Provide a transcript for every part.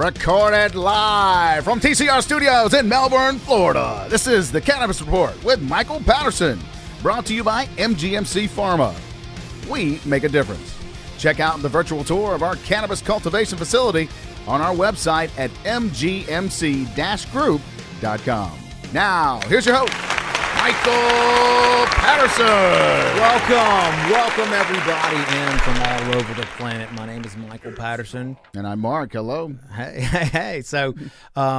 Recorded live from TCR Studios in Melbourne, Florida. This is the Cannabis Report with Michael Patterson, brought to you by MGMC Pharma. We make a difference. Check out the virtual tour of our cannabis cultivation facility on our website at mgmc-group.com. Now, here's your host, Michael Patterson. Welcome everybody in from all over the planet. My name is Michael Patterson. And I'm Mark. Hello. Hey. So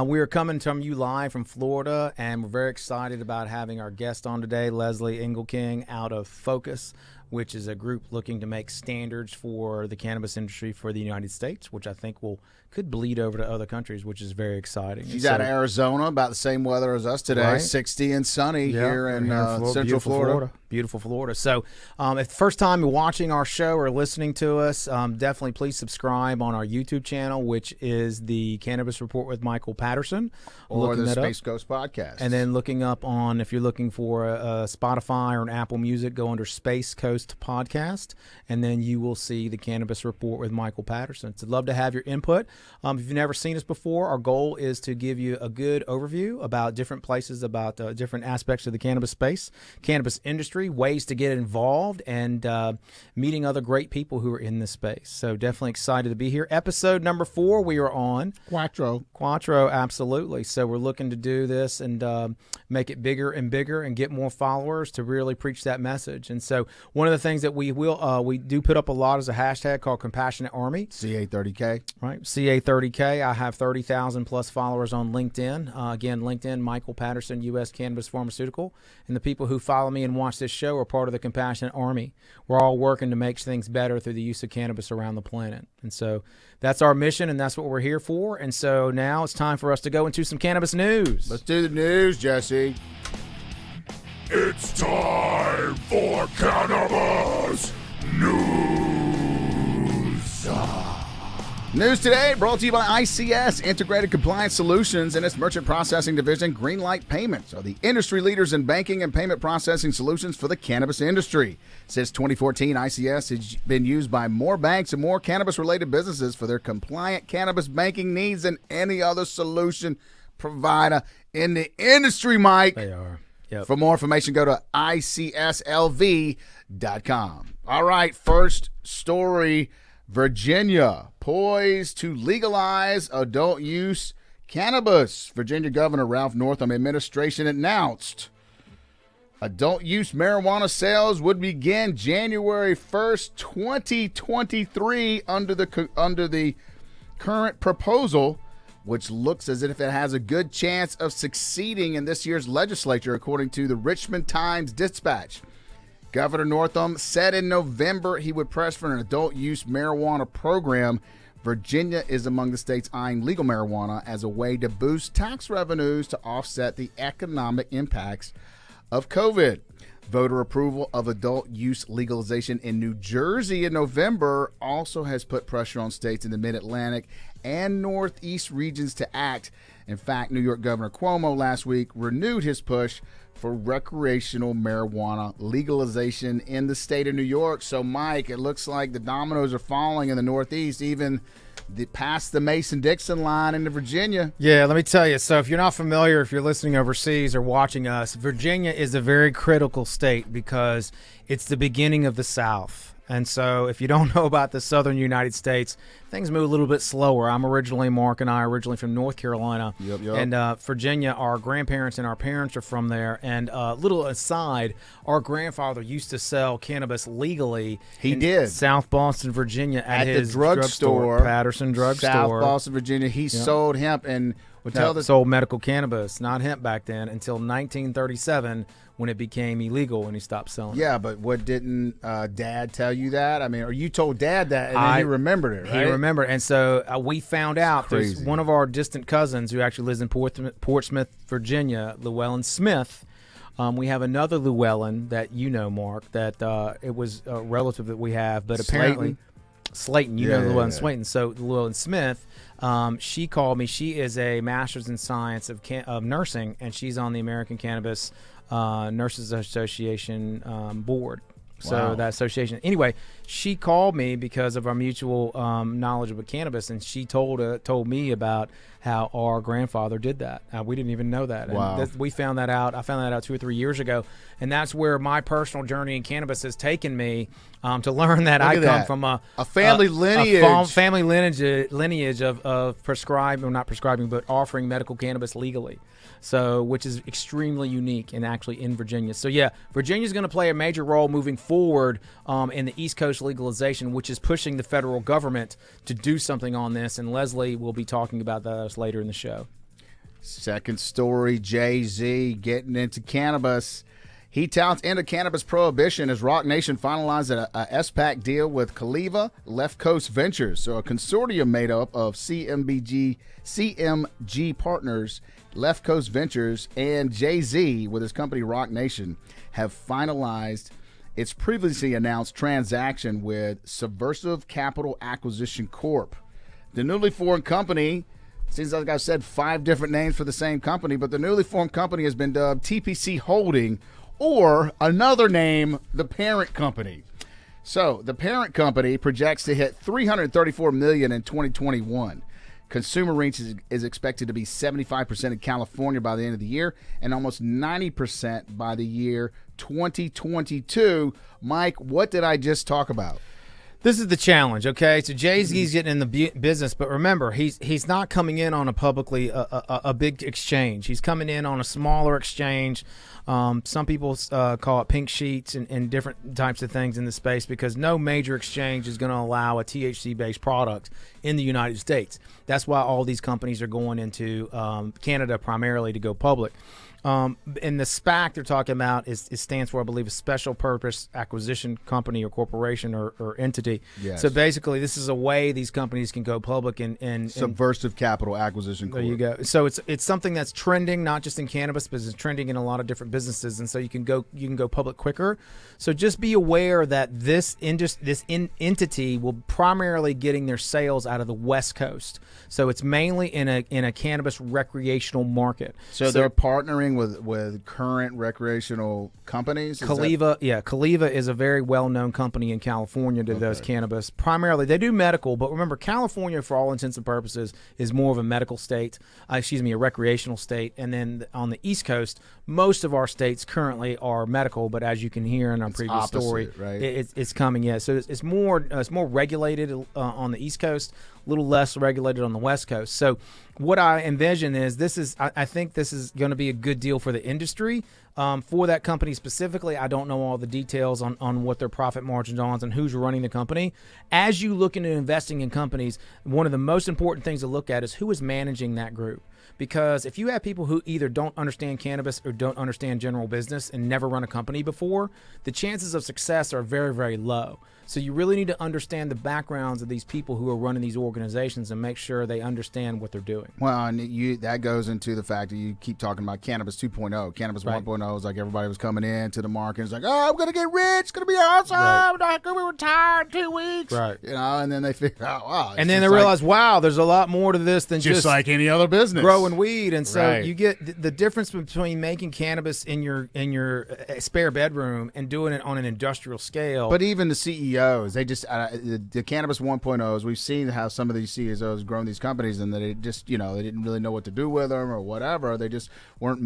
we are coming from you live from Florida, and we're very excited about having our guest on today, Lezli Engelking, out of Focus, which is a group looking to make standards for the cannabis industry for the United States, which I think could bleed over to other countries, which is very exciting. She's out of Arizona, about the same weather as us today, right? 60 and sunny here in Central Florida. Beautiful Florida. So if the first time you're watching our show or listening to us, definitely please subscribe on our YouTube channel, which is the Cannabis Report with Michael Patterson. Or the Space Coast Podcast. And then looking up on, if you're looking for a Spotify or an Apple Music, go under Space Coast Podcast, and then you will see the Cannabis Report with Michael Patterson. So I'd love to have your input. If you've never seen us before, our goal is to give you a good overview about different places, about different aspects of the cannabis space, cannabis industry, ways to get involved, and meeting other great people who are in this space. So definitely excited to be here. Episode number 4, we are on. Quattro, absolutely. So we're looking to do this and make it bigger and bigger and get more followers to really preach that message. And so one of the things that we do put up a lot is a hashtag called Compassionate Army. CA30K. Right, CA30K. I have 30,000 plus followers on LinkedIn. Again, LinkedIn, Michael Patterson, US Cannabis Pharmaceutical. And the people who follow me and watch this show are part of the Compassionate Army. We're all working to make things better through the use of cannabis around the planet. And so that's our mission, and that's what we're here for. And so now it's time for us to go into some cannabis news. Let's do the news, Jesse. It's time for Cannabis News. News today brought to you by ICS, Integrated Compliance Solutions, and its merchant processing division, Greenlight Payments, are the industry leaders in banking and payment processing solutions for the cannabis industry. Since 2014, ICS has been used by more banks and more cannabis-related businesses for their compliant cannabis banking needs than any other solution provider in the industry, Mike. They are. Yep. For more information, go to icslv.com. All right, first story. Virginia poised to legalize adult use cannabis. Virginia Governor Ralph Northam administration announced adult use marijuana sales would begin January 1st, 2023 under the current proposal, which looks as if it has a good chance of succeeding in this year's legislature, according to the Richmond Times-Dispatch. Governor Northam said in November he would press for an adult use marijuana program. Virginia is among the states eyeing legal marijuana as a way to boost tax revenues to offset the economic impacts of COVID. Voter approval of adult use legalization in New Jersey in November also has put pressure on states in the Mid-Atlantic and Northeast regions to act. In fact, New York Governor Cuomo last week renewed his push for recreational marijuana legalization in the state of New York. So, Mike, it looks like the dominoes are falling in the Northeast, even past the Mason-Dixon line into Virginia. Yeah, let me tell you. So if you're not familiar, if you're listening overseas or watching us, Virginia is a very critical state because it's the beginning of the South. And so if you don't know about the southern United States, things move a little bit slower. Mark and I are originally from North Carolina. Yep. And Virginia, our grandparents and our parents are from there. And little aside, our grandfather used to sell cannabis legally. He did. South Boston, Virginia at his the drugstore, Patterson Drugstore. South Boston, Virginia. He sold hemp and sold medical cannabis, not hemp back then, until 1937 when it became illegal and he stopped selling. Yeah, but what didn't Dad tell you that? I mean, or you told Dad that and then he remembered it, right? He remembered. And so we found out there's one of our distant cousins who actually lives in Portsmouth, Virginia, Llewellyn Smith. We have another Llewellyn that you know, Mark, that it was a relative that we have, but apparently Slayton, you know Llewellyn Slayton. So Llewellyn Smith, she called me. She is a master's in science of nursing, and she's on the American Cannabis Nurses Association board. So Wow. that association. Anyway, she called me because of our mutual knowledge about cannabis, and she told me about how our grandfather did that. We didn't even know that. Wow. And we found that out. I found that out 2 or 3 years ago, and that's where my personal journey in cannabis has taken me to learn that Look I at come that. from a family lineage. family lineage of prescribing, or not prescribing, but offering medical cannabis legally. So, which is extremely unique and actually in Virginia. So, yeah, Virginia's going to play a major role moving forward in the East Coast legalization, which is pushing the federal government to do something on this. And Lezli will be talking about that later in the show. Second story, Jay-Z getting into cannabis. He touts into cannabis prohibition as Rock Nation finalized a SPAC deal with Caliva Left Coast Ventures. So a consortium made up of CMG partners, Left Coast Ventures, and Jay-Z with his company Rock Nation have finalized its previously announced transaction with Subversive Capital Acquisition Corp. The newly formed company, seems like I've said 5 different names for the same company, but the newly formed company has been dubbed TPC Holding, or another name, the parent company. So the parent company projects to hit $334 million in 2021. Consumer reach is expected to be 75% in California by the end of the year and almost 90% by the year 2022. Mike, what did I just talk about? This is the challenge, okay? So Jay-Z's getting in the business, but remember, he's not coming in on a publicly a big exchange. He's coming in on a smaller exchange. Some people call it pink sheets and different types of things in the space because no major exchange is going to allow a THC-based product in the United States. That's why all these companies are going into Canada primarily to go public. And the SPAC they're talking about it stands for, I believe, a special purpose acquisition company or corporation or entity. Yes. So basically, this is a way these companies can go public and Subversive Capital Acquisition Corp. there you go. So it's something that's trending, not just in cannabis, but it's trending in a lot of different businesses, and so you can go public quicker. So just be aware that this entity will primarily getting their sales out of the West Coast. So it's mainly in a cannabis recreational market. So they're partnering with current recreational companies? Caliva is a very well-known company in California that does cannabis. Primarily, they do medical, but remember, California, for all intents and purposes, is more of a medical state, a recreational state. And then on the East Coast, most of our states currently are medical, but as you can hear in our previous story, right? It's coming, yeah. So it's more regulated on the East Coast, a little less regulated on the West Coast. So what I envision is I think this is going to be a good deal for the industry. For that company specifically, I don't know all the details on what their profit margins are and who's running the company. As you look into investing in companies, one of the most important things to look at is who is managing that group. Because if you have people who either don't understand cannabis or don't understand general business and never run a company before, the chances of success are very, very low. So you really need to understand the backgrounds of these people who are running these organizations and make sure they understand what they're doing. Well, and that goes into the fact that you keep talking about Cannabis 2.0. Cannabis 1.0 is like everybody was coming into the market. It's like, oh, I'm going to get rich. It's going to be awesome. I'm not going to be retired in 2 weeks. Right. And then they figure out, wow. And then they realize, wow, there's a lot more to this than just like any other business. Growing weed. And so Right. you get the difference between making cannabis in your spare bedroom and doing it on an industrial scale. But even the CEOs, they just the Cannabis 1.0s, we've seen how some of these CEOs grown these companies and they just, they didn't really know what to do with them or whatever. They just weren't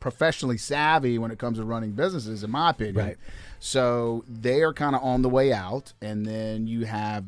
professionally savvy when it comes to running businesses, in my opinion. Right. So they are kind of on the way out, and then you have,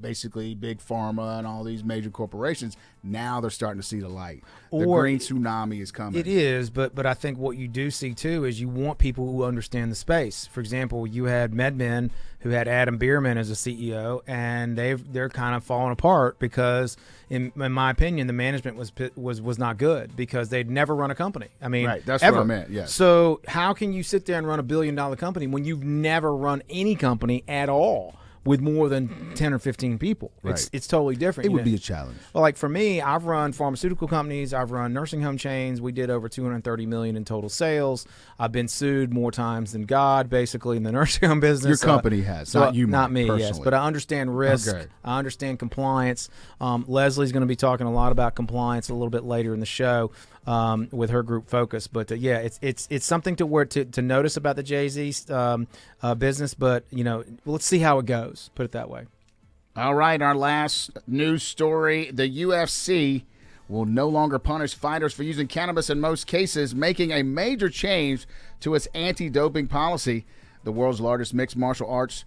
basically big pharma and all these major corporations. Now they're starting to see the light. The green tsunami is coming. It is, but I think what you do see too is you want people who understand the space. For example, you had MedMen who had Adam Bierman as a CEO, and they're kind of falling apart because, in my opinion, the management was not good because they'd never run a company. I mean, right, that's ever. what I meant. Yes. So how can you sit there and run a $1 billion company when you've never run any company at all? with more than 10 or 15 people. Right. It's totally different. It would be a challenge. Well, like for me, I've run pharmaceutical companies. I've run nursing home chains. We did over $230 million in total sales. I've been sued more times than God, basically, in the nursing home business. Your company has, not you, not me. personally. Yes, but I understand risk. Okay. I understand compliance. Leslie's going to be talking a lot about compliance a little bit later in the show with her group focus. But yeah, it's something to notice about the Jay-Z business. But let's see how it goes. Put it that way. All right, our last news story: the UFC will no longer punish fighters for using cannabis in most cases, making a major change to its anti-doping policy. The world's largest mixed martial arts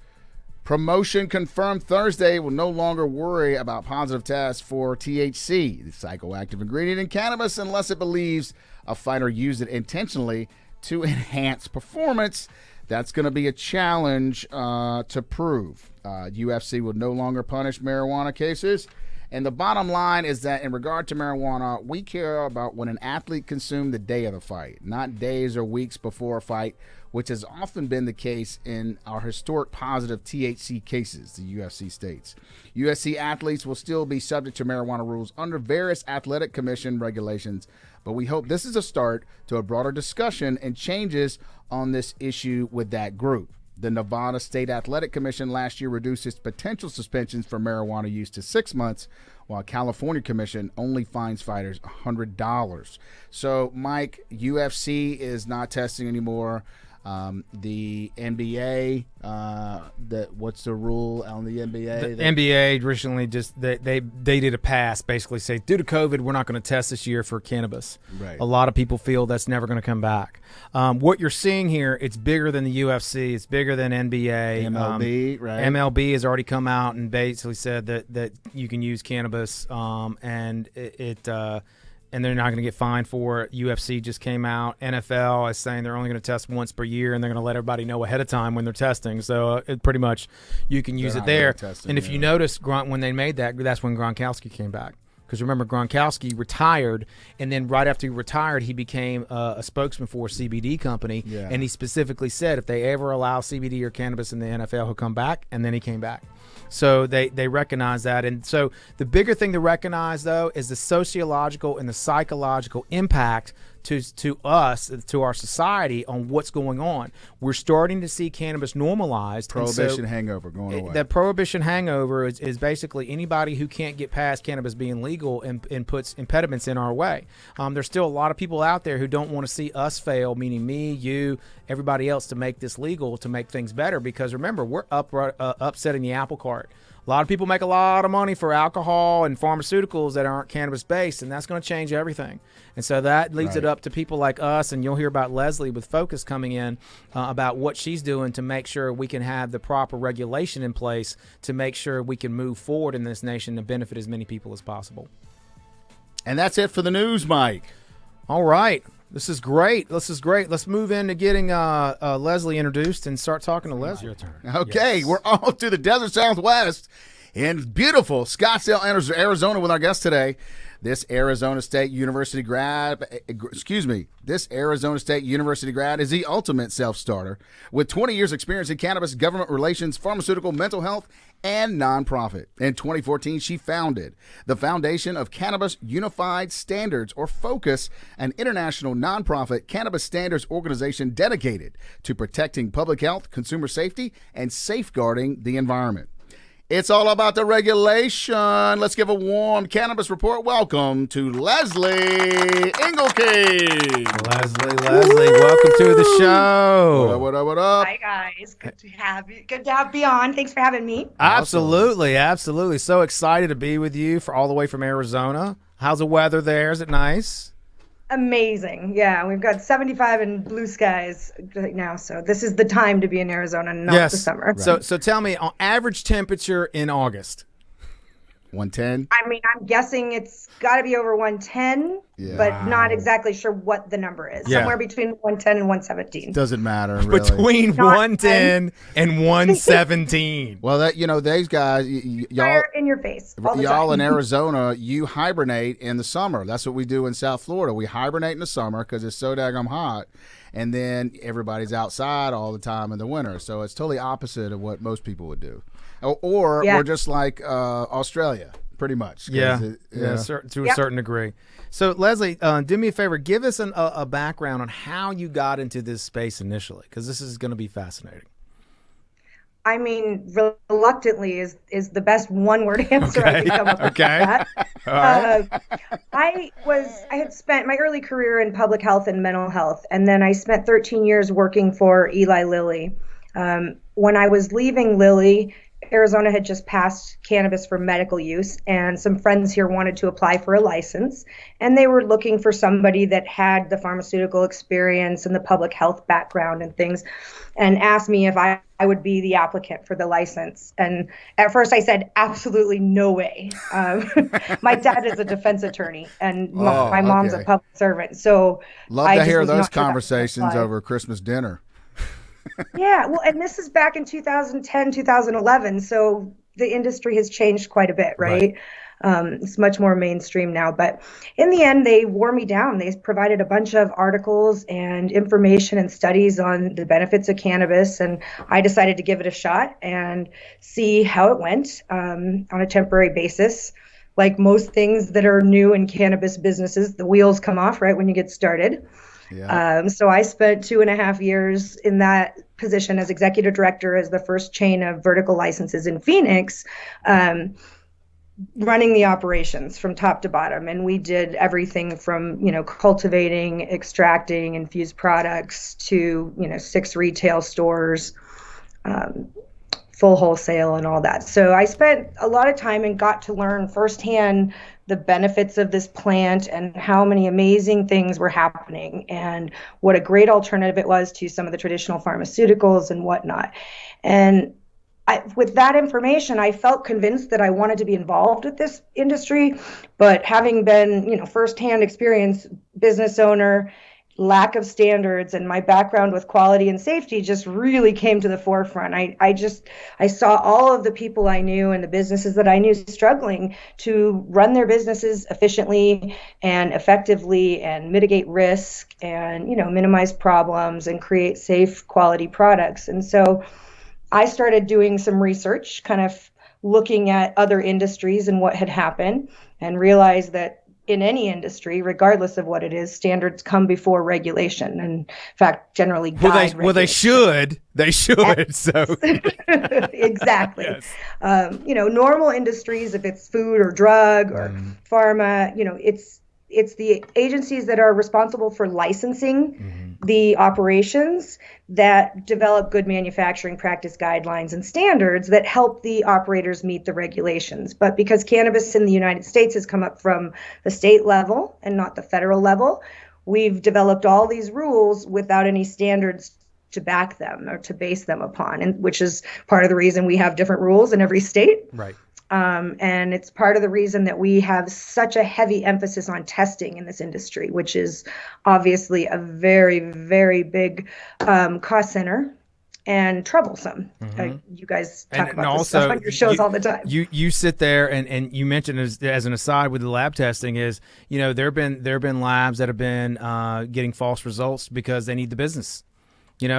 promotion confirmed Thursday will no longer worry about positive tests for THC, the psychoactive ingredient in cannabis, unless it believes a fighter used it intentionally to enhance performance. That's going to be a challenge to prove. UFC will no longer punish marijuana cases. And the bottom line is that in regard to marijuana, we care about when an athlete consumed the day of the fight, not days or weeks before a fight, which has often been the case in our historic positive THC cases, the UFC states. UFC athletes will still be subject to marijuana rules under various athletic commission regulations, but we hope this is a start to a broader discussion and changes on this issue with that group. The Nevada State Athletic Commission last year reduced its potential suspensions for marijuana use to 6 months, while California Commission only fines fighters $100. So, Mike, UFC is not testing anymore. The NBA, what's the rule on the NBA? The NBA recently just they did a pass, basically say due to COVID, we're not going to test this year for cannabis. Right. A lot of people feel that's never going to come back. What you're seeing here, it's bigger than the UFC, it's bigger than NBA. MLB, right? MLB has already come out and basically said that you can use cannabis, and and they're not going to get fined for it. UFC just came out. NFL is saying they're only going to test once per year, and they're going to let everybody know ahead of time when they're testing. So it pretty much you can use it there. And if you notice, when they made that, that's when Gronkowski came back. Because remember, Gronkowski retired, and then right after he retired, he became a spokesman for a CBD company. Yeah. And he specifically said if they ever allow CBD or cannabis in the NFL, he'll come back, and then he came back. So they recognize that. And so the bigger thing to recognize, though, is the sociological and the psychological impact to us, to our society, on what's going on. We're starting to see cannabis normalized. Prohibition hangover going away. That prohibition hangover is basically anybody who can't get past cannabis being legal and puts impediments in our way. There's still a lot of people out there who don't want to see us fail, meaning me, you, everybody else, to make this legal, to make things better. Because remember, we're upsetting the apple cart. A lot of people make a lot of money for alcohol and pharmaceuticals that aren't cannabis-based, and that's going to change everything. And so that leads it up to people like us, and you'll hear about Lezli with Focus coming in about what she's doing to make sure we can have the proper regulation in place to make sure we can move forward in this nation to benefit as many people as possible. And that's it for the news, Mike. All right. This is great. Let's move into getting Lezli introduced and start talking to Lezli. Your turn. Okay, Yes. We're off to the desert Southwest in beautiful Scottsdale, Arizona with our guest today. This Arizona State University grad is the ultimate self-starter with 20 years experience in cannabis, government relations, pharmaceutical, mental health, and nonprofit. In 2014, she founded the foundation of Cannabis Unified Standards, or FOCUS, an international nonprofit cannabis standards organization dedicated to protecting public health, consumer safety, and safeguarding the environment. It's all about the regulation. Let's give a warm Cannabis Report welcome to Lezli Engelking. Lezli, welcome to the show. What up? Hi guys, good to have you. Good to be on. Thanks for having me. Absolutely. So excited to be with you all the way from Arizona. How's the weather there? Is it nice? Amazing. Yeah, we've got 75 and blue skies right now, so this is the time to be in Arizona, not the summer. Right. So tell me, on average temperature in August? 110? I mean, I'm guessing it's got to be over 110, but not exactly sure what the number is. Yeah. Somewhere between 110 and 117. Doesn't matter, really. Between 110 and 117. Well, these guys, y'all Fire in your face all the time. in Arizona, you hibernate in the summer. That's what we do in South Florida. We hibernate in the summer because it's so daggum hot, and then everybody's outside all the time in the winter. So it's totally opposite of what most people would do. or we're just like Australia, pretty much. To a certain degree. So, Lezli, do me a favor. Give us a background on how you got into this space initially, because this is going to be fascinating. I mean, reluctantly is the best one-word answer I could come up with. That. All right. I had spent my early career in public health and mental health, and then I spent 13 years working for Eli Lilly. When I was leaving Lilly, Arizona had just passed cannabis for medical use, and some friends here wanted to apply for a license, and they were looking for somebody that had the pharmaceutical experience and the public health background and things, and asked me if I would be the applicant for the license. And at first I said, absolutely no way. My dad is a defense attorney, and my mom's a public servant. So love to hear those conversations over Christmas dinner. Yeah, well, and this is back in 2010, 2011, so the industry has changed quite a bit, right? It's much more mainstream now, but in the end, they wore me down. They provided a bunch of articles and information and studies on the benefits of cannabis, and I decided to give it a shot and see how it went on a temporary basis. Like most things that are new in cannabis businesses, the wheels come off right when you get started. Yeah. So I spent 2.5 years in that position as executive director, as the first chain of vertical licenses in Phoenix, running the operations from top to bottom. And we did everything from, cultivating, extracting infused products to, 6 retail stores, full wholesale and all that. So I spent a lot of time and got to learn firsthand the benefits of this plant and how many amazing things were happening and what a great alternative it was to some of the traditional pharmaceuticals and whatnot. And with that information, I felt convinced that I wanted to be involved with this industry, but having been, firsthand experience, business owner, lack of standards, and my background with quality and safety just really came to the forefront. I saw all of the people I knew and the businesses that I knew struggling to run their businesses efficiently and effectively and mitigate risk and, minimize problems and create safe quality products. And so I started doing some research, kind of looking at other industries and what had happened, and realized that in any industry, regardless of what it is, standards come before regulation, and in fact, generally guide Well, they should. So exactly. Yes. Normal industries, if it's food or drug or pharma, it's the agencies that are responsible for licensing the operations that develop good manufacturing practice guidelines and standards that help the operators meet the regulations. But because cannabis in the United States has come up from the state level and not the federal level, we've developed all these rules without any standards to back them or to base them upon, and which is part of the reason we have different rules in every state. Right. And it's part of the reason that we have such a heavy emphasis on testing in this industry, which is obviously a very, very big cost center and troublesome. You guys talk about this stuff on your shows all the time. You sit there and you mentioned as an aside with the lab testing is, there have been labs that have been getting false results because they need the business.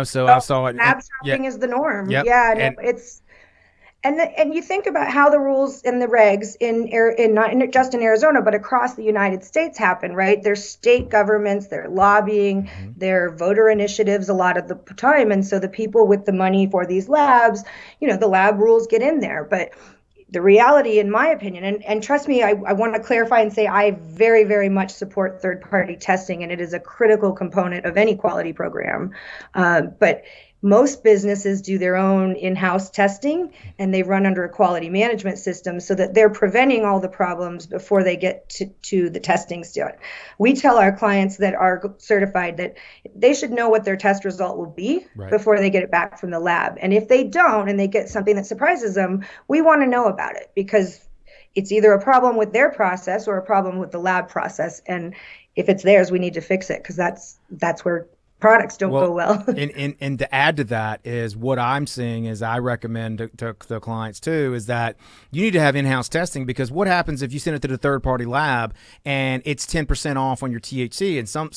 So I saw it. Lab shopping is the norm. Yep. Yeah, it's. And you think about how the rules and the regs not just in Arizona, but across the United States happen, right? There's state governments, they're lobbying, they're voter initiatives a lot of the time. And so the people with the money for these labs, the lab rules get in there. But the reality, in my opinion, and trust me, I want to clarify and say I very, very much support third-party testing, and it is a critical component of any quality program. But most businesses do their own in-house testing, and they run under a quality management system so that they're preventing all the problems before they get to the testing stage. We tell our clients that are certified that they should know what their test result will be before they get it back from the lab. And if they don't, and they get something that surprises them, we want to know about it, because it's either a problem with their process or a problem with the lab process. And if it's theirs, we need to fix it, because that's where products don't go well. and to add to that is what I'm seeing is I recommend to the clients too is that you need to have in-house testing, because what happens if you send it to the third-party lab and it's 10% off on your THC? In some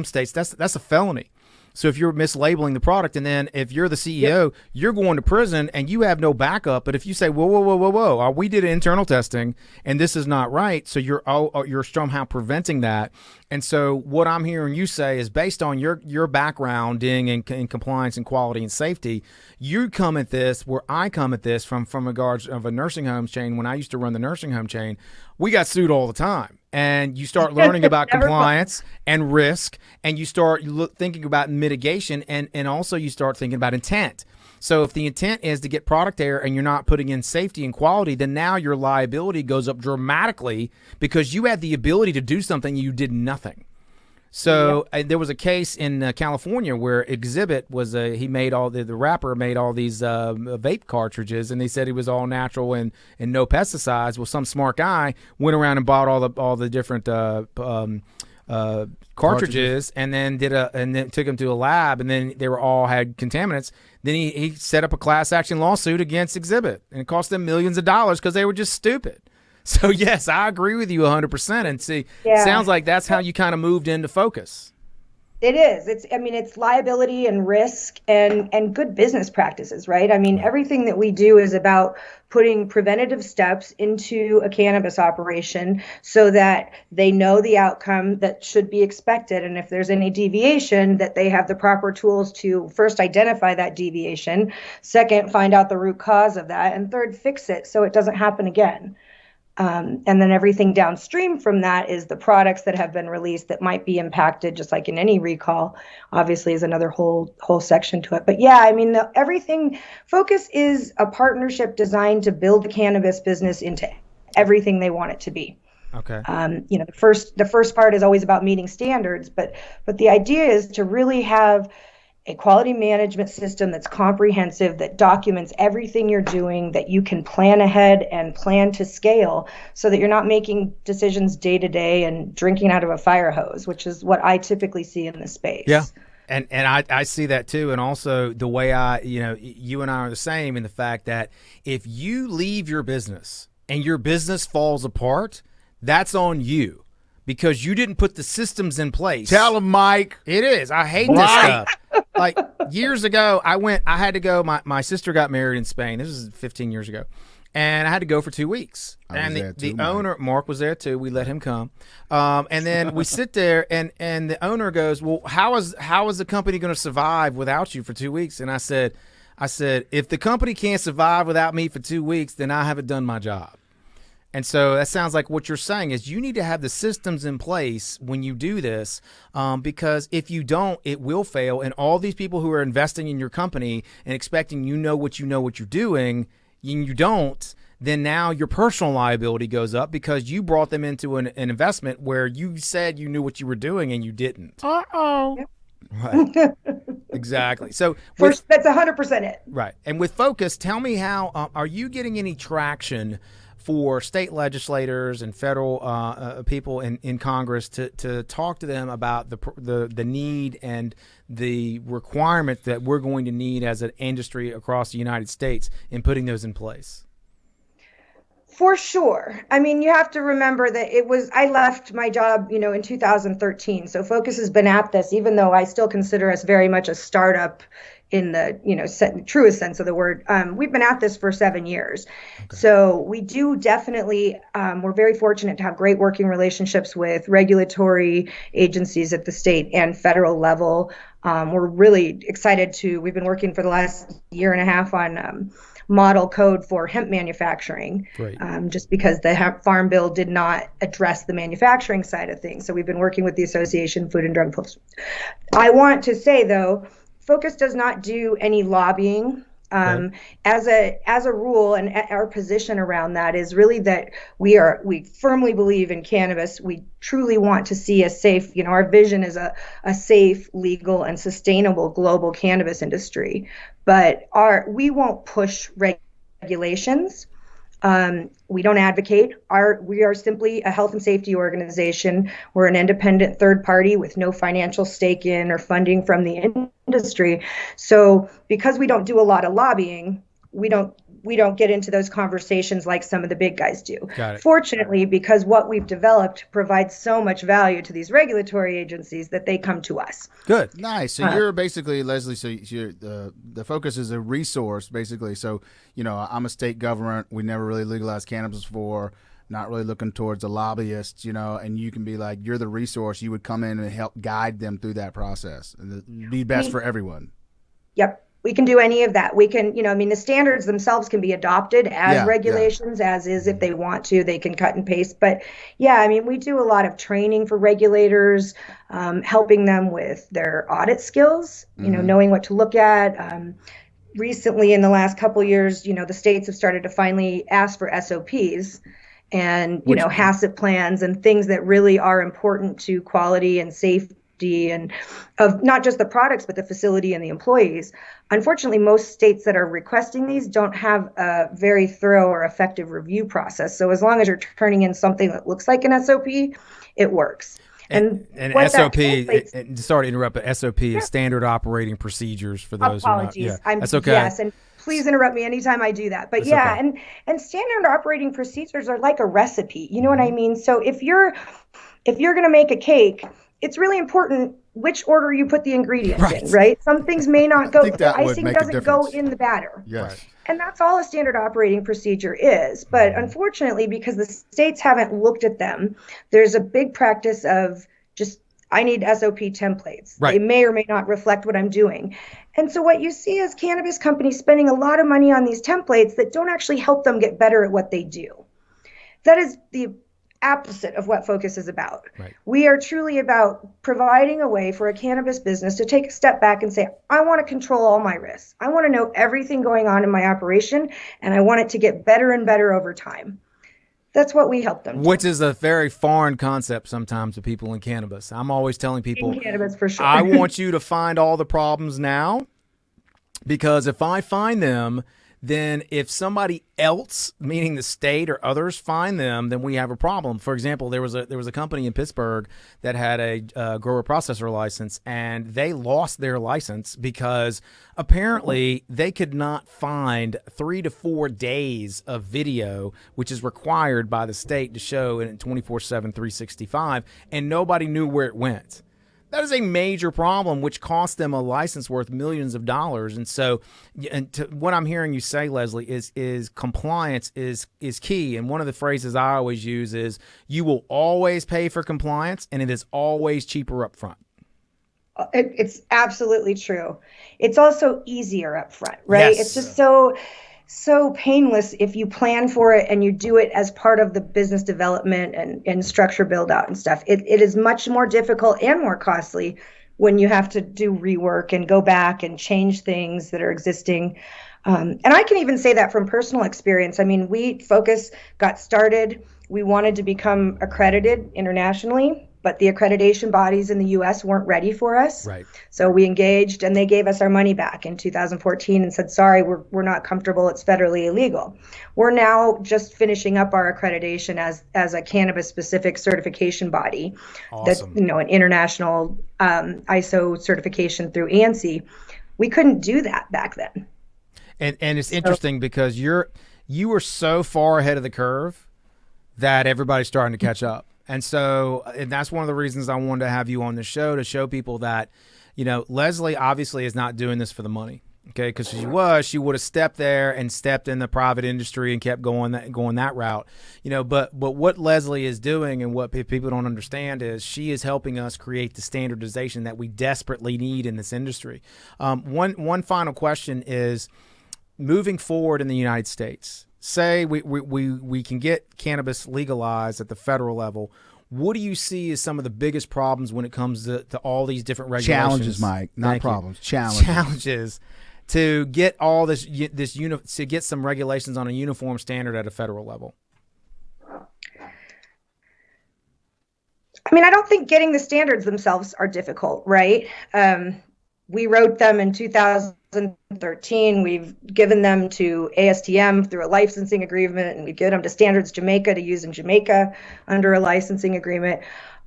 states that's a felony. So if you're mislabeling the product, and then if you're the CEO, you're going to prison and you have no backup. But if you say, whoa, we did internal testing and this is not right, so you're somehow preventing that. And so what I'm hearing you say is, based on your background in compliance and quality and safety, you come at this where I come at this from regards of a nursing home chain. When I used to run the nursing home chain, we got sued all the time. And you start learning about compliance and risk, and you start thinking about mitigation, and also you start thinking about intent. So if the intent is to get product there and you're not putting in safety and quality, then now your liability goes up dramatically because you had the ability to do something, you did nothing. So there was a case in California where Exhibit was he made all the rapper made all these vape cartridges, and they said it was all natural and no pesticides. Well, some smart guy went around and bought all the different cartridges, and then took them to a lab, and then they were all had contaminants. Then he set up a class action lawsuit against Exhibit, and it cost them millions of dollars because they were just stupid. So, yes, I agree with you 100%. And see, sounds like that's how you kind of moved into focus. It is. It's liability and risk and good business practices, right? I mean, everything that we do is about putting preventative steps into a cannabis operation so that they know the outcome that should be expected. And if there's any deviation, that they have the proper tools to first identify that deviation, second, find out the root cause of that, and third, fix it so it doesn't happen again. And then everything downstream from that is the products that have been released that might be impacted, just like in any recall, obviously, is another whole section to it. But everything focus is a partnership designed to build the cannabis business into everything they want it to be. Okay. The first part is always about meeting standards, but the idea is to really have a quality management system that's comprehensive, that documents everything you're doing, that you can plan ahead and plan to scale so that you're not making decisions day to day and drinking out of a fire hose, which is what I typically see in this space. Yeah. And I see that too. And also the way you and I are the same in the fact that if you leave your business and your business falls apart, that's on you. Because you didn't put the systems in place. Tell him, Mike. It is. I hate this stuff. Like years ago, I had to go. My sister got married in Spain. This was 15 years ago. And I had to go for 2 weeks. And the owner, Mark was there too. We let him come. And then we sit there and the owner goes, well, how is the company going to survive without you for 2 weeks? And I said, if the company can't survive without me for 2 weeks, then I haven't done my job. And so that sounds like what you're saying is you need to have the systems in place when you do this, because if you don't, it will fail. And all these people who are investing in your company and expecting you know what you're doing, and you don't, then now your personal liability goes up because you brought them into an investment where you said you knew what you were doing and you didn't. Uh-oh. Yep. Right. Exactly. So that's 100% it. Right. And with Focus, tell me how are you getting any traction for state legislators and federal people in Congress to talk to them about the need and the requirement that we're going to need as an industry across the United States in putting those in place? For sure. I mean, you have to remember that I left my job, in 2013. So Focus has been at this, even though I still consider us very much a startup in the, truest sense of the word. We've been at this for 7 years. Okay. So we do definitely, we're very fortunate to have great working relationships with regulatory agencies at the state and federal level. We're really excited we've been working for the last year and a half on model code for hemp manufacturing, just because the hemp farm bill did not address the manufacturing side of things. So we've been working with the Association Food and Drug Policy. I want to say, though, Focus does not do any lobbying. As a rule, and our position around that is really that we firmly believe in cannabis. We truly want to see a safe, our vision is a safe, legal, and sustainable global cannabis industry. But we won't push regulations. We don't advocate. We are simply a health and safety organization. We're an independent third party with no financial stake in or funding from the industry. So because we don't do a lot of lobbying, we don't we don't get into those conversations like some of the big guys do. Got it. Fortunately, because what we've developed provides so much value to these regulatory agencies that they come to us. Good. Nice. So you're basically, Lezli, so you're, the focus is a resource, basically. So, I'm a state government. We never really legalized cannabis before, not really looking towards a lobbyist, and you can be like, you're the resource. You would come in and help guide them through that process and be best for everyone. Yep. We can do any of that. We can, the standards themselves can be adopted as regulations, as is if they want to, they can cut and paste. But we do a lot of training for regulators, helping them with their audit skills, knowing what to look at. Recently, in the last couple of years, the states have started to finally ask for SOPs and, HACCP plans and things that really are important to quality and safety and of not just the products, but the facility and the employees. Unfortunately, most states that are requesting these don't have a very thorough or effective review process. So as long as you're turning in something that looks like an SOP, it works. And SOP, sorry to interrupt, but SOP is standard operating procedures for those Apologies. who that's okay. Yes, and please interrupt me anytime I do that. But that's okay. and standard operating procedures are like a recipe. You know what I mean? So if you're going to make a cake, it's really important which order you put the ingredients in, right? Some things may not go, the icing doesn't go in the batter. Yes. Right. And that's all a standard operating procedure is. But unfortunately, because the states haven't looked at them, there's a big practice of just, I need SOP templates. Right. They may or may not reflect what I'm doing. And so what you see is cannabis companies spending a lot of money on these templates that don't actually help them get better at what they do. That is the opposite of what Focus is about. Right. We are truly about providing a way for a cannabis business to take a step back and say, I want to control all my risks. I want to know everything going on in my operation, and I want it to get better and better over time. That's what we help them do. Which is a very foreign concept sometimes to people in cannabis. I'm always telling people, in cannabis for sure. I want you to find all the problems now, because if I find them, then if somebody else, meaning the state or others, find them, then we have a problem. For example, there was a company in Pittsburgh that had a grower processor license, and they lost their license because apparently they could not find 3 to 4 days of video, which is required by the state to show in 24/7, 365, and nobody knew where it went. That is a major problem, which cost them a license worth millions of dollars. And so, what I'm hearing you say, Lezli, is compliance is key. And one of the phrases I always use is, you will always pay for compliance, and it is always cheaper up front. It's absolutely true. It's also easier up front, right? Yes. It's just so painless if you plan for it and you do it as part of the business development and structure build out and stuff. It is much more difficult and more costly when you have to do rework and go back and change things that are existing. And I can even say that from personal experience. I mean, Focus got started. We wanted to become accredited internationally, but the accreditation bodies in the US weren't ready for us. Right. So we engaged, and they gave us our money back in 2014 and said, sorry, we're not comfortable. It's federally illegal. We're now just finishing up our accreditation as a cannabis specific certification body. Awesome. That's, an international ISO certification through ANSI. We couldn't do that back then. And it's interesting because you were so far ahead of the curve that everybody's starting to catch up. And that's one of the reasons I wanted to have you on the show, to show people that, Lezli obviously is not doing this for the money. Okay. Cause she would have stepped there and stepped in the private industry and kept going that route, but what Lezli is doing, and what people don't understand, is she is helping us create the standardization that we desperately need in this industry. One final question is, moving forward in the United States, say we can get cannabis legalized at the federal level, what do you see as some of the biggest problems when it comes to all these different regulations? Challenges, Mike, not problems. Challenges to get all this to get some regulations on a uniform standard at a federal level. I mean, I don't think getting the standards themselves are difficult, right? We wrote them in 2013. We've given them to ASTM through a licensing agreement, and we give them to Standards Jamaica to use in Jamaica under a licensing agreement.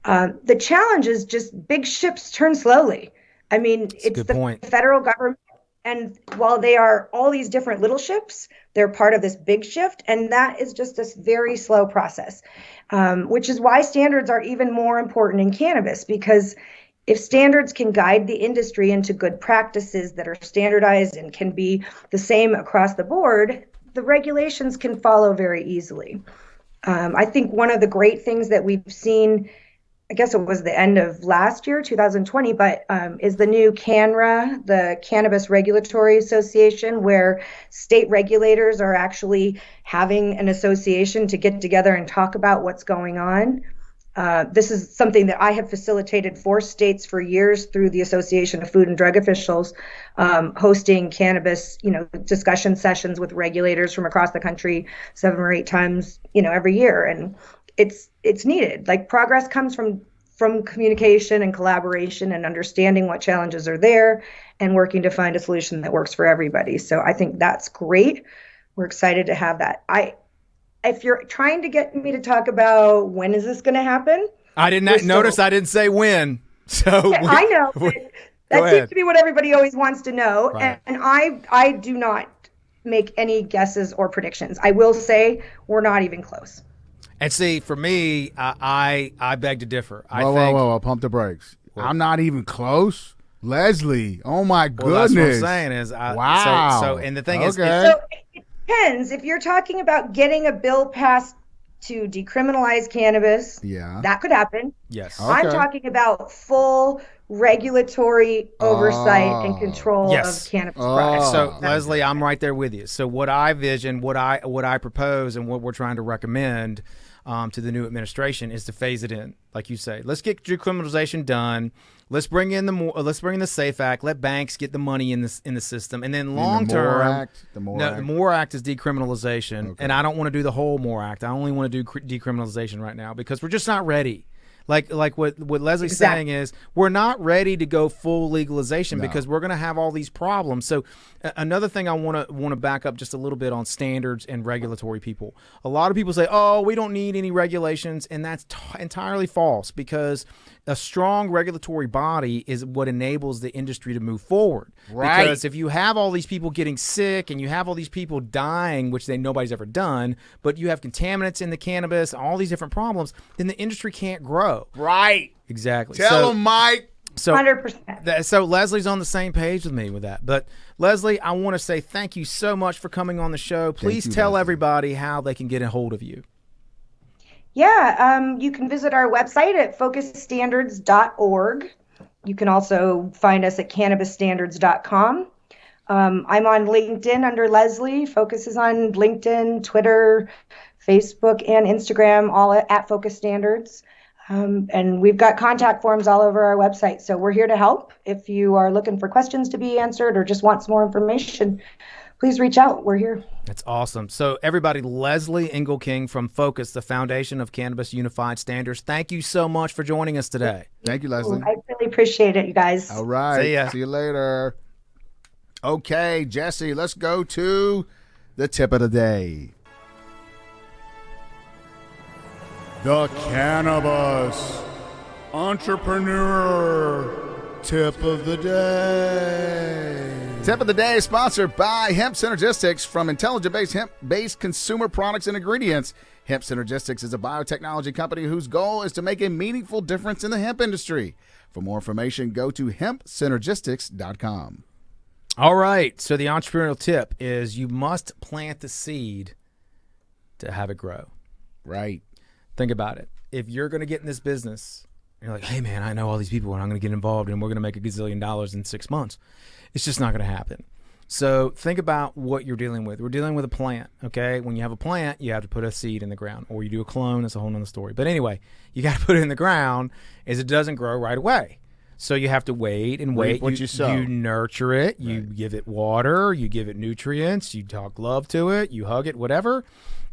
The challenge is just big ships turn slowly. I mean, it's the federal government And while they are all these different little shifts, they're part of this big shift. And that is just this very slow process, which is why standards are even more important in cannabis, because if standards can guide the industry into good practices that are standardized and can be the same across the board, the regulations can follow very easily. I think one of the great things that we've seen, I guess it was the end of last year, 2020, but is the new CANRA, the Cannabis Regulatory Association, where state regulators are actually having an association to get together and talk about what's going on. This is something that I have facilitated for states for years through the Association of Food and Drug Officials, hosting cannabis, discussion sessions with regulators from across the country 7 or 8 times, every year. And it's needed. Like, progress comes from communication and collaboration and understanding what challenges are there and working to find a solution that works for everybody. So I think that's great. We're excited to have that. If you're trying to get me to talk about when is this going to happen, I did not notice. I didn't say when. So yeah, I know. That seems to be what everybody always wants to know. Right. And I do not make any guesses or predictions. I will say we're not even close. And see, for me, I beg to differ. Whoa, pump the brakes. I'm not even close. Lezli, oh my goodness. That's what I'm saying is, wow. So and the thing is, so it depends. If you're talking about getting a bill passed to decriminalize cannabis, that could happen. Yes. Okay. I'm talking about full regulatory oversight and control of cannabis products. So Lezli, I'm right there with you. So what I vision, what I propose, and what we're trying to recommend to the new administration is to phase it in, like you say. Let's get decriminalization done. Let's bring in the SAFE Act. Let banks get the money in the system, and then long term, the MORE Act is decriminalization, and I don't want to do the whole MORE Act. I only want to do decriminalization right now because we're just not ready. Like what Leslie's saying is we're not ready to go full legalization because we're going to have all these problems. So another thing I want to back up just a little bit on standards and regulatory people. A lot of people say, "Oh, we don't need any regulations," and that's entirely false because a strong regulatory body is what enables the industry to move forward. Right. Because if you have all these people getting sick and you have all these people dying, which nobody's ever done, but you have contaminants in the cannabis, all these different problems, then the industry can't grow. Right. Exactly. Tell them, Mike. So 100%. So Leslie's on the same page with me with that. But Lezli, I want to say thank you so much for coming on the show. Please tell everybody how they can get a hold of you. Yeah, you can visit our website at focusstandards.org. You can also find us at cannabisstandards.com. I'm on LinkedIn under Lezli. Focus is on LinkedIn, Twitter, Facebook, and Instagram, all at Focus Standards. And we've got contact forms all over our website. So we're here to help. If you are looking for questions to be answered or just want some more information, please reach out. We're here. That's awesome. So everybody, Lezli Engelking from Focus, the foundation of Cannabis Unified Standards. Thank you so much for joining us today. Thank you, Lezli. I really appreciate it, you guys. All right. See ya. See you later. Okay, Jesse, let's go to the tip of the day. The Cannabis Entrepreneur Tip of the Day. Tip of the day is sponsored by Hemp Synergistics. From intelligent-based hemp-based consumer products and ingredients, Hemp Synergistics is a biotechnology company whose goal is to make a meaningful difference in the hemp industry. For more information, go to hempsynergistics.com. All right. So the entrepreneurial tip is you must plant the seed to have it grow. Right. Think about it. If you're going to get in this business, you're like, hey, man, I know all these people and I'm going to get involved and we're going to make $1 gazillion in 6 months. It's just not going to happen. So think about what you're dealing with. We're dealing with a plant, okay? When you have a plant, you have to put a seed in the ground, or you do a clone. That's a whole nother story. But anyway, you got to put it in the ground as it doesn't grow right away. So you have to wait and wait. What you sow. You nurture it. You give it water. You give it nutrients. You talk love to it. You hug it, whatever.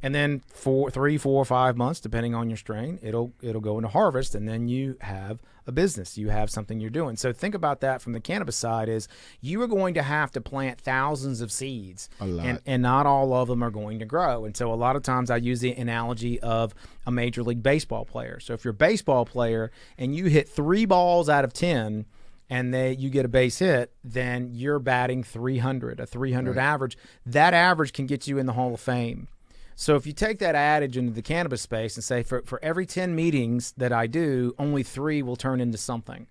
And then 3, 4, 5 months, depending on your strain, it'll go into harvest, and then you have a business. You have something you're doing. So think about that from the cannabis side is you are going to have to plant thousands of seeds, and not all of them are going to grow. And so a lot of times I use the analogy of a Major League Baseball player. So if you're a baseball player and you hit 3 balls out of 10, and you get a base hit, then you're batting 300, a 300 average. That average can get you in the Hall of Fame. So if you take that adage into the cannabis space and say for every 10 meetings that I do, only 3 will turn into something,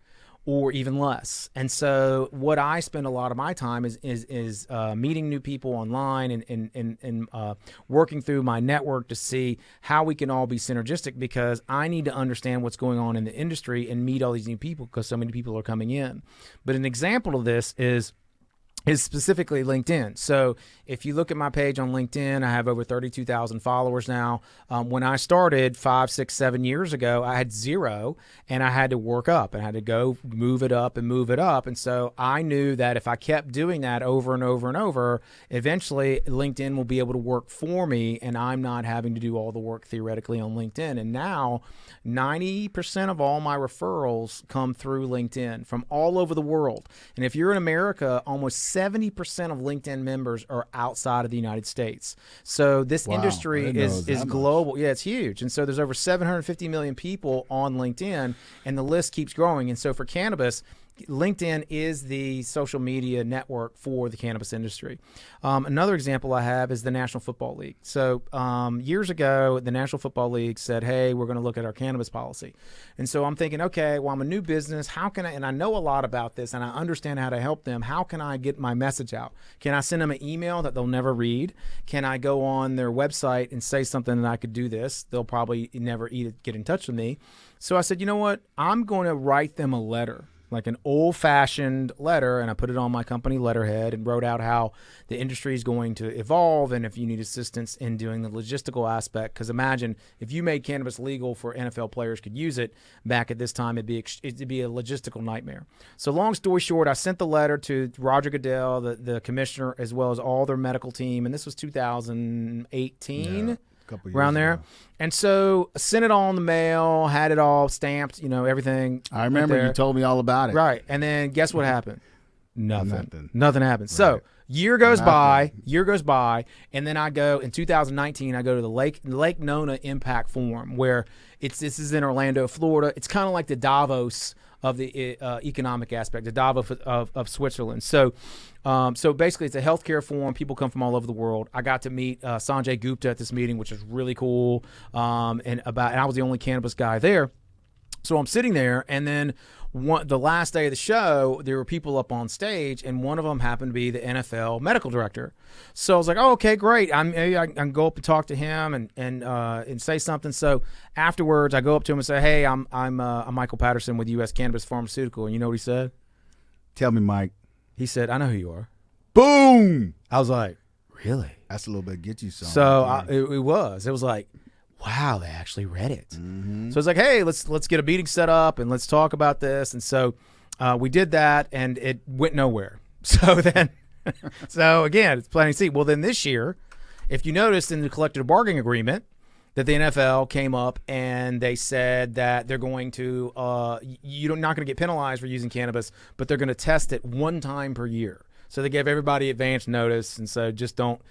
or even less. And so what I spend a lot of my time is meeting new people online and working through my network to see how we can all be synergistic, because I need to understand what's going on in the industry and meet all these new people because so many people are coming in. But an example of this is specifically LinkedIn. So if you look at my page on LinkedIn, I have over 32,000 followers now. When I started 5, 6, 7 years ago, I had 0, and I had to work up and I had to go move it up and move it up. And so I knew that if I kept doing that over and over and over, eventually LinkedIn will be able to work for me, and I'm not having to do all the work theoretically on LinkedIn. And now 90% of all my referrals come through LinkedIn from all over the world. And if you're in America, almost 70% of LinkedIn members are outside of the United States. So this industry is global. Yeah, it's huge. And so there's over 750 million people on LinkedIn, and the list keeps growing. And so for cannabis, LinkedIn is the social media network for the cannabis industry. Another example I have is the National Football League. So years ago, the National Football League said, hey, we're going to look at our cannabis policy. And so I'm thinking, okay, well, I'm a new business. How can I, and I know a lot about this and I understand how to help them. How can I get my message out? Can I send them an email that they'll never read? Can I go on their website and say something that I could do this? They'll probably never get in touch with me. So I said, you know what? I'm going to write them a letter, like an old-fashioned letter, and I put it on my company letterhead and wrote out how the industry is going to evolve and if you need assistance in doing the logistical aspect. Because imagine if you made cannabis legal for NFL players could use it back at this time, it'd be a logistical nightmare. So long story short, I sent the letter to Roger Goodell, the commissioner, as well as all their medical team, and this was 2018. Yeah. Couple years around there. ago. And so sent it all in the mail, had it all stamped, everything. I remember you told me all about it. Right. And then guess what happened? Nothing happened. Right. So year goes by, and then I go in 2019, I go to the Lake Nona Impact Forum, where this is in Orlando, Florida. It's kind of like the Davos of the economic aspect, the Davos of Switzerland. So basically, it's a healthcare forum. People come from all over the world. I got to meet Sanjay Gupta at this meeting, which is really cool. And I was the only cannabis guy there. So I'm sitting there, and then the last day of the show, there were people up on stage, and one of them happened to be the NFL medical director. So I was like, "Oh, okay, great. Maybe I can go up and talk to him and say something." So afterwards, I go up to him and say, "Hey, I'm Michael Patterson with US Cannabis Pharmaceutical," and you know what he said? Tell me, Mike. He said, "I know who you are." Boom! I was like, "Really?" That's a little bit get you some. So it was like, wow, they actually read it. Mm-hmm. So it's like, hey, let's get a meeting set up and let's talk about this. And so we did that, and it went nowhere. So then, again, it's planting seed. Well, then this year, if you noticed in the collective bargaining agreement, that the NFL came up and they said that they're going to, you're not going to get penalized for using cannabis, but they're going to test it 1 time per year. So they gave everybody advance notice, and so just don't,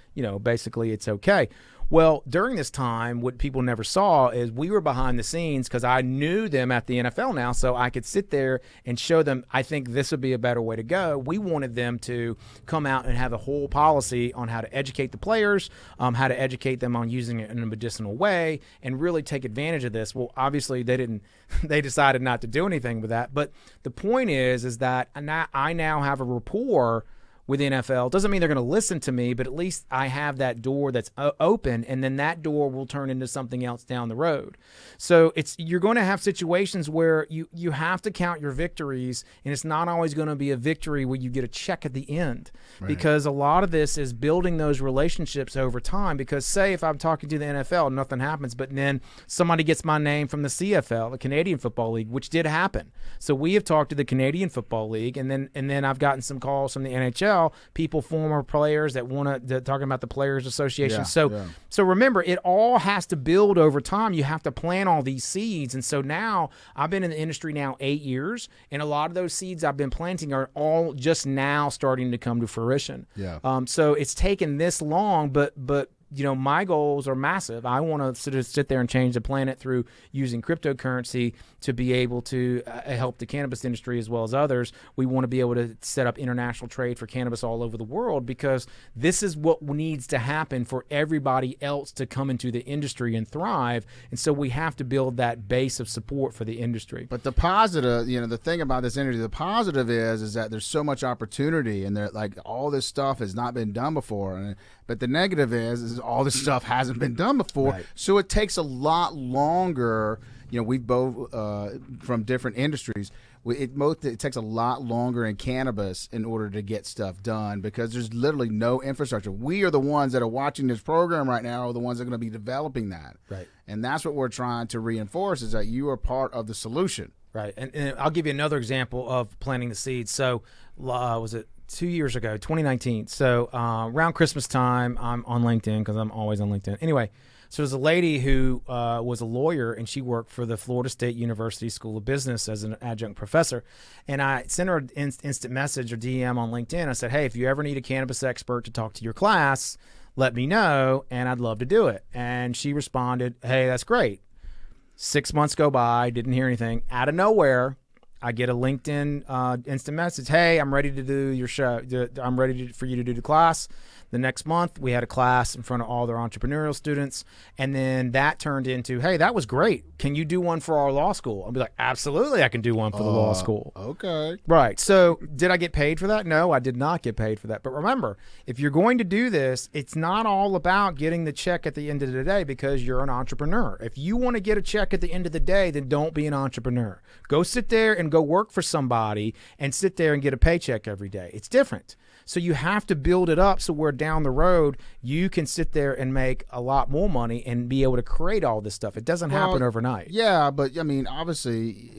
basically it's okay. Well, during this time, what people never saw is we were behind the scenes because I knew them at the NFL now, so I could sit there and show them, I think this would be a better way to go. We wanted them to come out and have a whole policy on how to educate the players, how to educate them on using it in a medicinal way, and really take advantage of this. Well, obviously, they didn't. They decided not to do anything with that. But the point is that I now have a rapport with the NFL. Doesn't mean they're going to listen to me, but at least I have that door that's open, and then that door will turn into something else down the road. So you're going to have situations where you have to count your victories, and it's not always going to be a victory where you get a check at the end, right? Because a lot of this is building those relationships over time. Because say if I'm talking to the NFL, nothing happens, but then somebody gets my name from the CFL, the Canadian Football League, which did happen. So we have talked to the Canadian Football League, and then I've gotten some calls from the NHL. People, former players that want to talking about the Players Association. So remember, it all has to build over time. You have to plant all these seeds. And so now I've been in the industry now 8 years, and a lot of those seeds I've been planting are all just now starting to come to fruition. Yeah. So it's taken this long, but my goals are massive. I want to sort of sit there and change the planet through using cryptocurrency to be able to help the cannabis industry as well as others. We want to be able to set up international trade for cannabis all over the world, because this is what needs to happen for everybody else to come into the industry and thrive. And so we have to build that base of support for the industry. But the positive, the thing about this industry, the positive is that there's so much opportunity, and like all this stuff has not been done before. But the negative is all this stuff hasn't been done before. Right. So it takes a lot longer. We both from different industries. It takes a lot longer in cannabis in order to get stuff done, because there's literally no infrastructure. We are the ones that are watching this program right now, are the ones that are going to be developing that. Right. And that's what we're trying to reinforce, is that you are part of the solution. Right. And I'll give you another example of planting the seeds. So was it 2 years ago, 2019? So around Christmas time, I'm on LinkedIn, because I'm always on LinkedIn. Anyway, so there's a lady who was a lawyer, and she worked for the Florida State University School of Business as an adjunct professor. And I sent her an instant message or DM on LinkedIn. I said, hey, if you ever need a cannabis expert to talk to your class, let me know, and I'd love to do it. And she responded, hey, that's great. 6 months go by, didn't hear anything. Out of nowhere, I get a LinkedIn instant message. Hey, I'm ready to do your show. I'm ready for you to do the class. The next month, we had a class in front of all their entrepreneurial students. And then that turned into, hey, that was great. Can you do one for our law school? I'll be like, absolutely, I can do one for the law school. Okay. Right. So did I get paid for that? No, I did not get paid for that. But remember, if you're going to do this, it's not all about getting the check at the end of the day, because you're an entrepreneur. If you want to get a check at the end of the day, then don't be an entrepreneur. Go sit there and go work for somebody and sit there and get a paycheck every day. It's different. So you have to build it up so where down the road you can sit there and make a lot more money and be able to create all this stuff. It doesn't happen overnight. Yeah, but obviously,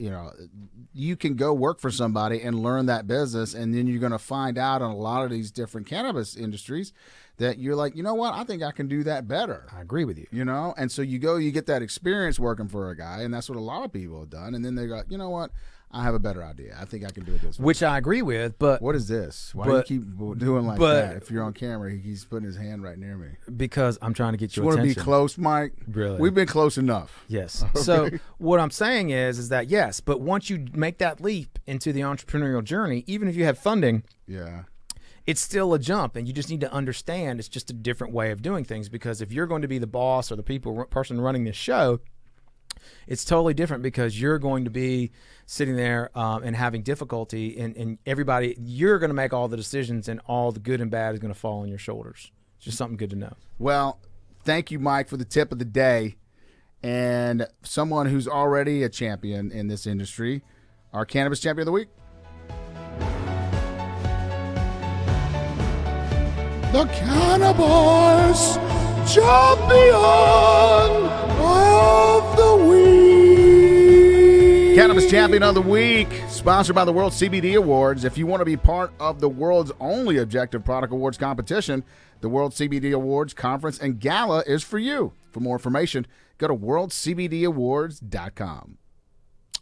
you can go work for somebody and learn that business, and then you're going to find out on a lot of these different cannabis industries that you're like, you know what, I think I can do that better. I agree with you. And so you get that experience working for a guy, and that's what a lot of people have done. And then they go, you know what, I have a better idea. I think I can do it this way. Which I agree with, but... What is this? Why do you keep doing like that? If you're on camera, he's putting his hand right near me. Because I'm trying to get your attention. You want attention. to be close, Mike? Really? We've been close enough. Yes. Okay. So what I'm saying is that, yes, but once you make that leap into the entrepreneurial journey, even if you have funding... Yeah. It's still a jump, and you just need to understand it's just a different way of doing things, because if you're going to be the boss or the person running this show, it's totally different, because you're going to be sitting there and having difficulty, and everybody, you're going to make all the decisions, and all the good and bad is going to fall on your shoulders. It's just something good to know. Well, thank you, Mike, for the tip of the day, and someone who's already a champion in this industry, our Cannabis Champion of the Week. The Cannabis Champion of the Week. Cannabis Champion of the Week, sponsored by the World CBD Awards. If you want to be part of the world's only objective product awards competition, the World CBD Awards Conference and Gala is for you. For more information, go to worldcbdawards.com.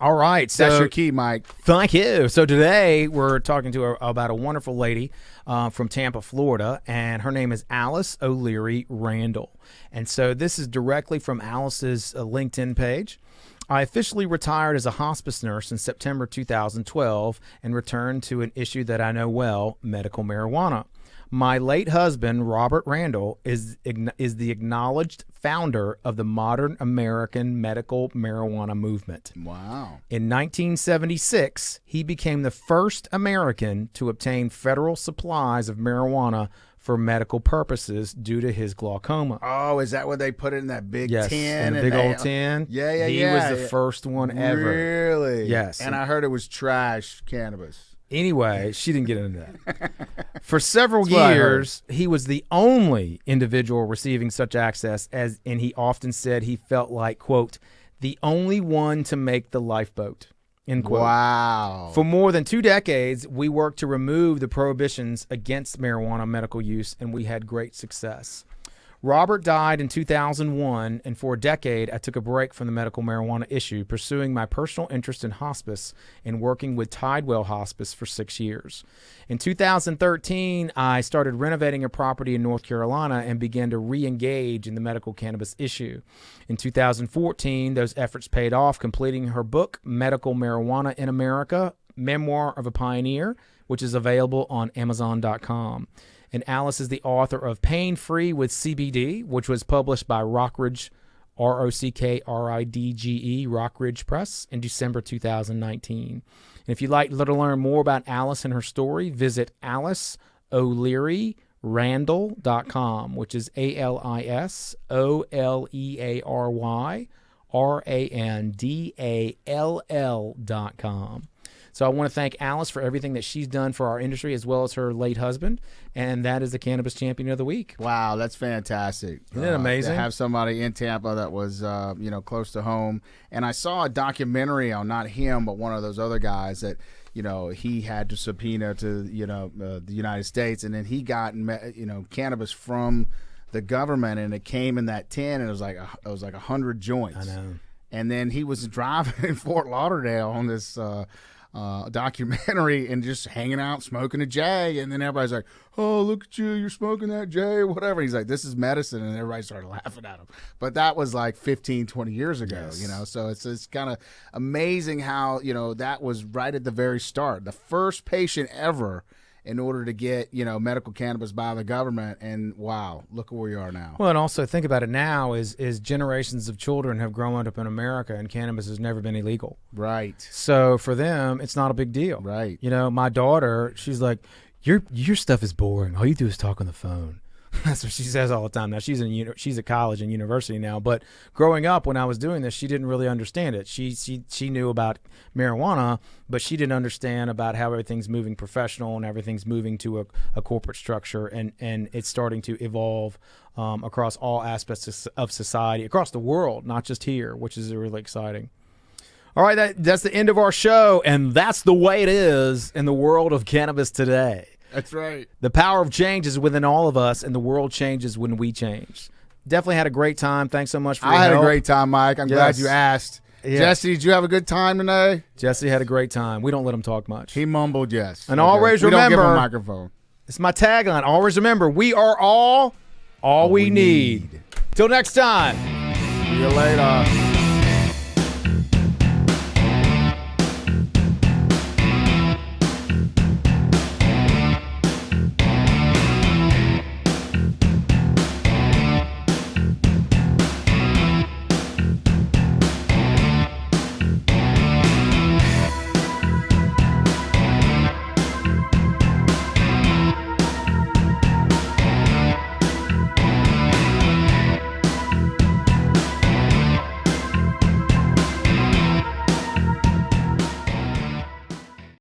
All right. So that's your key, Mike. Thank you. So today we're talking to about a wonderful lady from Tampa, Florida, and her name is Alice O'Leary Randall. And so this is directly from Alice's LinkedIn page. I officially retired as a hospice nurse in September 2012 and returned to an issue that I know well, medical marijuana. My late husband, Robert Randall, is the acknowledged founder of the modern American medical marijuana movement. Wow. In 1976, he became the first American to obtain federal supplies of marijuana for medical purposes due to his glaucoma. Oh, is that what they put it in that big tin? In a big old tin. Yeah. He was the first one ever. Really? Yes. And I heard it was trash cannabis. Anyway, she didn't get into that. For several years, he was the only individual receiving such access, and he often said he felt like, quote, the only one to make the lifeboat, end quote. Wow. For more than 2 decades, we worked to remove the prohibitions against marijuana medical use, and we had great success. Robert died in 2001, and for a decade, I took a break from the medical marijuana issue, pursuing my personal interest in hospice and working with Tidewell Hospice for 6 years. In 2013, I started renovating a property in North Carolina and began to re-engage in the medical cannabis issue. In 2014, those efforts paid off, completing her book, Medical Marijuana in America, Memoir of a Pioneer, which is available on Amazon.com. And Alice is the author of Pain Free with CBD, which was published by Rockridge, Rockridge, Rockridge Press in December 2019. And if you'd like to learn more about Alice and her story, visit AliceO'LearyRandall.com, which is AliceO'LearyRandall.com. So I want to thank Alice for everything that she's done for our industry, as well as her late husband, and that is the Cannabis Champion of the Week. Wow, that's fantastic. Isn't it amazing? To have somebody in Tampa that was, close to home. And I saw a documentary on, not him, but one of those other guys that, he had to subpoena to, the United States, and then he got, cannabis from the government, and it came in that tin, and it was like 100 joints. I know. And then he was driving in Fort Lauderdale on this documentary and just hanging out, smoking a J, and then everybody's like, "Oh, look at you're smoking that J," or whatever. He's like, "This is medicine," and everybody started laughing at him. But that was like 15, 20 years ago, Yes. So it's kind of amazing how, that was right at the very start. The first patient ever in order to get, medical cannabis by the government, and wow, look at where we are now. Well, and also think about it now is generations of children have grown up in America, and cannabis has never been illegal. Right. So for them, it's not a big deal. Right. My daughter, she's like, your stuff is boring. All you do is talk on the phone. That's what she says all the time. Now she's at college and university now, but growing up when I was doing this, she didn't really understand it. She knew about marijuana, but she didn't understand about how everything's moving professional and everything's moving to a corporate structure, and it's starting to evolve across all aspects of society, across the world, not just here, which is really exciting. All right, that's the end of our show, and that's the way it is in the world of cannabis today. That's right. The power of change is within all of us, and the world changes when we change. Definitely had a great time. Thanks so much for your I had help. a great time, Mike. I'm glad you asked. Yeah. Jesse, did you have a good time today? Jesse had a great time. We don't let him talk much. He mumbled yes. And always we remember, don't give him a microphone. It's my tagline. Always remember, we are all we need. Till next time. See you later.